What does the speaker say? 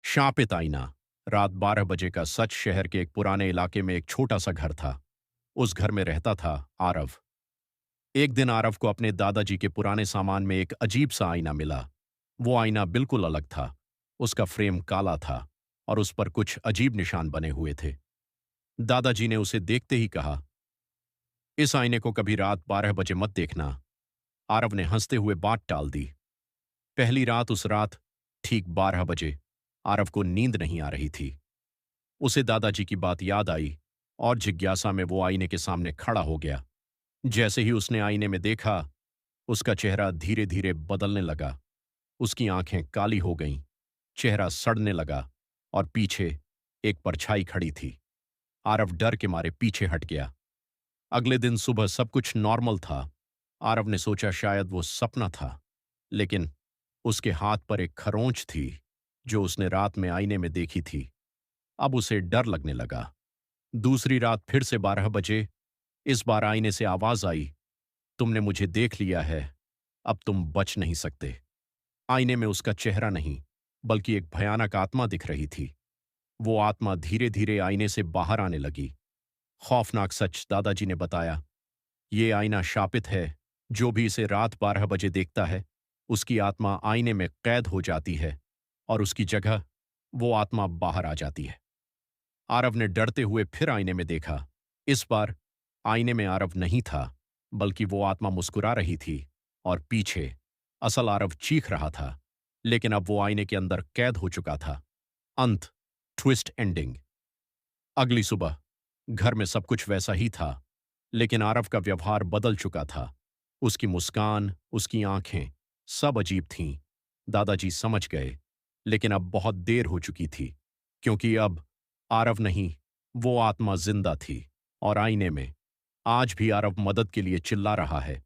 शापित आईना। रात 12 बजे का सच। शहर के एक पुराने इलाके में एक छोटा सा घर था। उस घर में रहता था आरव। एक दिन आरव को अपने दादाजी के पुराने सामान में एक अजीब सा आईना मिला। वो आईना बिल्कुल अलग था। उसका फ्रेम काला था और उस पर कुछ अजीब निशान बने हुए थे। दादाजी ने उसे देखते ही कहा, इस आईने को कभी रात 12 बजे मत देखना। आरव ने हंसते हुए बात टाल दी। पहली रात, उस रात ठीक 12 बजे आरव को नींद नहीं आ रही थी। उसे दादाजी की बात याद आई और जिज्ञासा में वो आईने के सामने खड़ा हो गया। जैसे ही उसने आईने में देखा, उसका चेहरा धीरे धीरे बदलने लगा। उसकी आंखें काली हो गईं, चेहरा सड़ने लगा और पीछे एक परछाई खड़ी थी। आरव डर के मारे पीछे हट गया। अगले दिन सुबह सब कुछ नॉर्मल था। आरव ने सोचा शायद वो सपना था, लेकिन उसके हाथ पर एक खरोंच थी जो उसने रात में आईने में देखी थी। अब उसे डर लगने लगा। दूसरी रात फिर से 12 बजे इस बार आईने से आवाज आई, तुमने मुझे देख लिया है, अब तुम बच नहीं सकते। आईने में उसका चेहरा नहीं, बल्कि एक भयानक आत्मा दिख रही थी। वो आत्मा धीरे धीरे आईने से बाहर आने लगी। खौफनाक सच, दादाजी ने बताया, ये आईना शापित है। जो भी इसे रात 12 बजे देखता है, उसकी आत्मा आईने में कैद हो जाती है और उसकी जगह वो आत्मा बाहर आ जाती है। आरव ने डरते हुए फिर आईने में देखा। इस बार आईने में आरव नहीं था, बल्कि वो आत्मा मुस्कुरा रही थी और पीछे असल आरव चीख रहा था। लेकिन अब वो आईने के अंदर कैद हो चुका था। अंत। Twist ending. अगली सुबह घर में सब कुछ वैसा ही था, लेकिन आरव का व्यवहार बदल चुका था। उसकी मुस्कान, उसकी आंखें, सब अजीब थीं। दादाजी समझ गए, लेकिन अब बहुत देर हो चुकी थी, क्योंकि अब आरव नहीं, वो आत्मा जिंदा थी और आईने में आज भी आरव मदद के लिए चिल्ला रहा है।